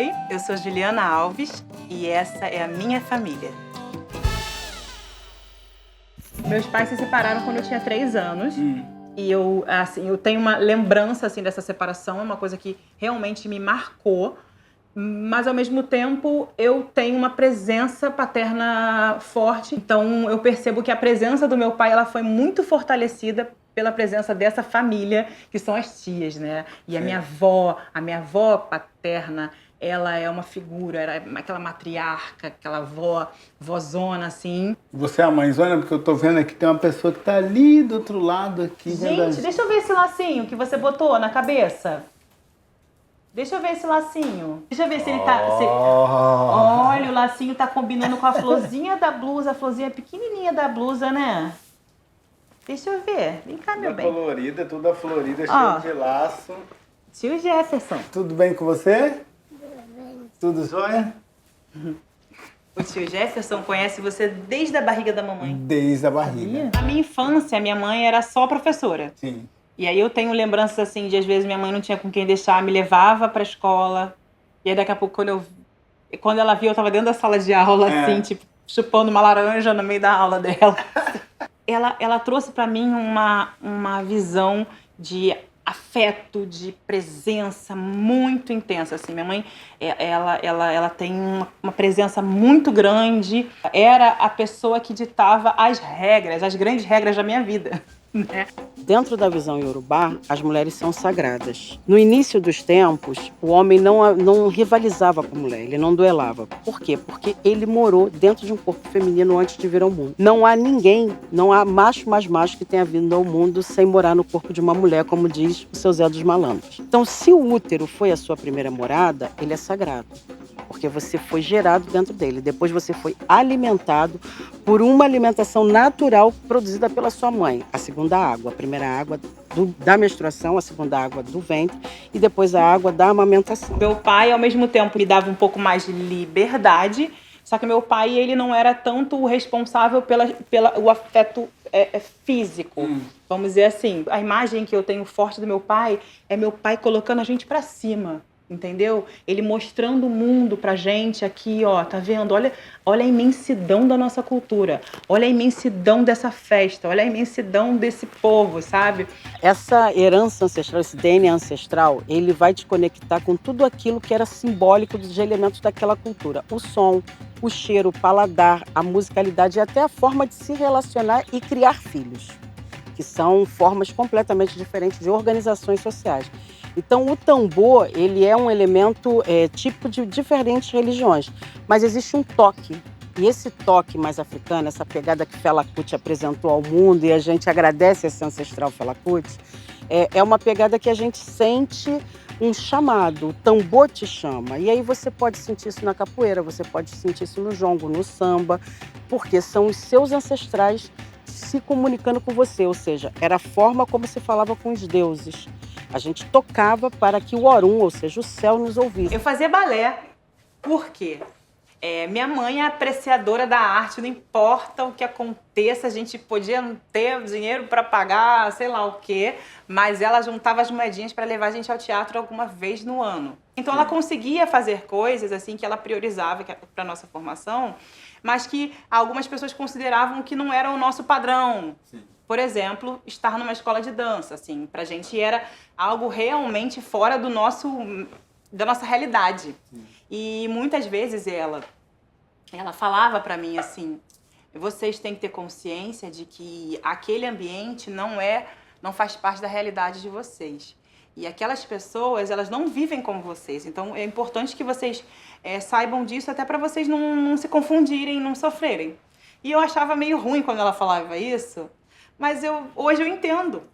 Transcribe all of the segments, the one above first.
Oi, eu sou Juliana Alves e essa é a minha família. Meus pais se separaram quando eu tinha 3 anos. E eu tenho uma lembrança assim, dessa separação, é uma coisa que realmente me marcou. Mas, ao mesmo tempo, eu tenho uma presença paterna forte. Então, eu percebo que a presença do meu pai ela foi muito fortalecida pela presença dessa família, que são as tias, né? E a minha avó paterna, ela é uma figura, era aquela matriarca, aquela vozona, assim. Você é a mãezona? Porque eu tô vendo aqui, tem uma pessoa que tá ali do outro lado aqui. Gente, deixa eu ver esse lacinho que você botou na cabeça. Deixa eu ver esse lacinho. Deixa eu ver se ele tá... Olha, o lacinho tá combinando com a florzinha da blusa. A florzinha pequenininha da blusa, né? Deixa eu ver. Vem cá, meu bem. Toda florida, cheia de laço. Tio Jefferson. Tudo bem com você? Tudo bem. Tudo jóia? O tio Jefferson conhece você desde a barriga da mamãe. Desde a barriga. Sabia? Na minha infância, minha mãe era só professora. Sim. E aí eu tenho lembranças assim de às vezes minha mãe não tinha com quem deixar, me levava pra escola. E aí daqui a pouco quando ela viu, eu tava dentro da sala de aula, assim, tipo, chupando uma laranja no meio da aula dela. Ela trouxe pra mim uma visão de afeto, de presença muito intensa, assim. Minha mãe, ela tem uma presença muito grande. Era a pessoa que ditava as grandes regras da minha vida. Dentro da visão iorubá, as mulheres são sagradas. No início dos tempos, o homem não rivalizava com a mulher, ele não duelava. Por quê? Porque ele morou dentro de um corpo feminino antes de vir ao mundo. Não há macho mais macho que tenha vindo ao mundo sem morar no corpo de uma mulher, como diz o seu Zé dos Malandros. Então, se o útero foi a sua primeira morada, ele é sagrado. Porque você foi gerado dentro dele. Depois você foi alimentado por uma alimentação natural produzida pela sua mãe. A segunda água, a primeira água da menstruação, a segunda água do ventre e depois a água da amamentação. Meu pai, ao mesmo tempo, me dava um pouco mais de liberdade, só que meu pai ele não era tanto o responsável pelo afeto físico. Vamos dizer assim, a imagem que eu tenho forte do meu pai é meu pai colocando a gente pra cima. Entendeu? Ele mostrando o mundo pra gente aqui, ó, tá vendo? Olha a imensidão da nossa cultura, olha a imensidão dessa festa, olha a imensidão desse povo, sabe? Essa herança ancestral, esse DNA ancestral, ele vai te conectar com tudo aquilo que era simbólico dos elementos daquela cultura. O som, o cheiro, o paladar, a musicalidade e até a forma de se relacionar e criar filhos, que são formas completamente diferentes de organizações sociais. Então, o tambor, ele é um elemento típico de diferentes religiões, mas existe um toque. E esse toque mais africano, essa pegada que Fela Kuti apresentou ao mundo, e a gente agradece esse ancestral Fela Kuti, é uma pegada que a gente sente um chamado, o tambor te chama. E aí você pode sentir isso na capoeira, você pode sentir isso no jongo, no samba, porque são os seus ancestrais se comunicando com você, ou seja, era a forma como se falava com os deuses. A gente tocava para que o Orum, ou seja, o céu, nos ouvisse. Eu fazia balé. Por quê? Minha mãe é apreciadora da arte, não importa o que aconteça, a gente podia não ter dinheiro para pagar, sei lá o quê, mas ela juntava as moedinhas para levar a gente ao teatro alguma vez no ano. Então ela conseguia fazer coisas assim que ela priorizava para nossa formação, mas que algumas pessoas consideravam que não era o nosso padrão. Sim. Por exemplo, estar numa escola de dança, assim, pra gente era algo realmente fora da nossa realidade. Sim. E muitas vezes ela falava pra mim assim, vocês têm que ter consciência de que aquele ambiente não faz parte da realidade de vocês. E aquelas pessoas, elas não vivem como vocês. Então, é importante que vocês saibam disso até para vocês não se confundirem, não sofrerem. E eu achava meio ruim quando ela falava isso, mas hoje eu entendo.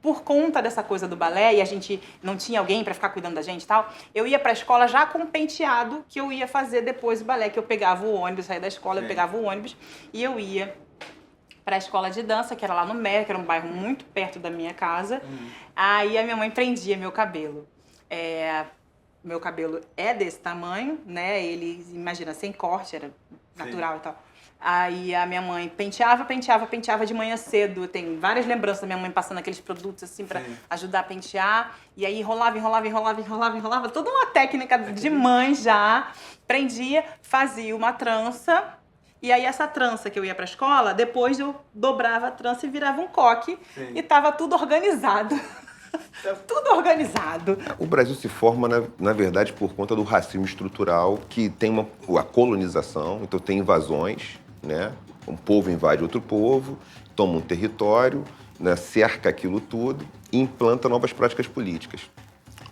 Por conta dessa coisa do balé, e a gente não tinha alguém para ficar cuidando da gente e tal, eu ia para a escola já com o penteado que eu ia fazer depois do balé, que eu pegava o ônibus, saía da escola, eu pegava o ônibus e eu ia para a escola de dança, que era lá no Mé, que era um bairro muito perto da minha casa. Aí a minha mãe prendia meu cabelo. Meu cabelo é desse tamanho, né? Ele, imagina, sem corte, era natural e tal. Aí a minha mãe penteava de manhã cedo. Tem várias lembranças da minha mãe passando aqueles produtos assim pra ajudar a pentear. E aí enrolava. Toda uma técnica de mãe já. Prendia, fazia uma trança. E aí essa trança que eu ia pra escola, depois eu dobrava a trança e virava um coque. Sim. E tava tudo organizado. Tudo organizado. O Brasil se forma, na verdade, por conta do racismo estrutural, que tem a colonização, então tem invasões, né? Um povo invade outro povo, toma um território, né? Cerca aquilo tudo e implanta novas práticas políticas.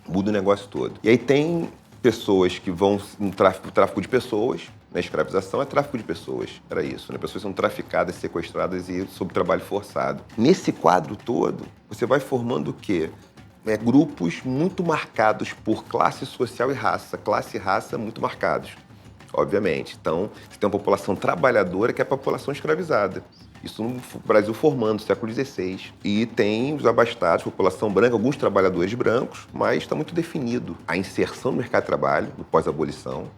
Muda o negócio todo. E aí tem pessoas que vão no tráfico de pessoas, na escravização é tráfico de pessoas, era isso, né? Pessoas são traficadas, sequestradas e sob trabalho forçado. Nesse quadro todo, você vai formando o quê? Grupos muito marcados por classe social e raça. Classe e raça muito marcados, obviamente. Então, você tem uma população trabalhadora que é a população escravizada. Isso no Brasil formando, século XVI. E tem os abastados, população branca, alguns trabalhadores brancos, mas está muito definido a inserção no mercado de trabalho, no pós-abolição,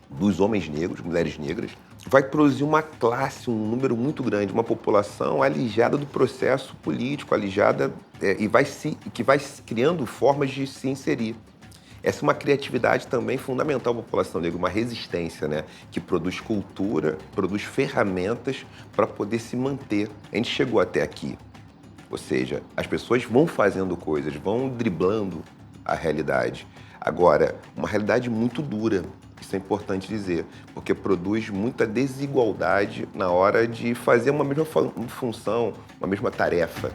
dos homens negros, mulheres negras, vai produzir uma classe, um número muito grande, uma população alijada do processo político, alijada que vai criando formas de se inserir. Essa é uma criatividade também fundamental para a população negra, uma resistência, né? Que produz cultura, produz ferramentas para poder se manter. A gente chegou até aqui, ou seja, as pessoas vão fazendo coisas, vão driblando a realidade. Agora, uma realidade muito dura, isso é importante dizer, porque produz muita desigualdade na hora de fazer uma mesma função, uma mesma tarefa.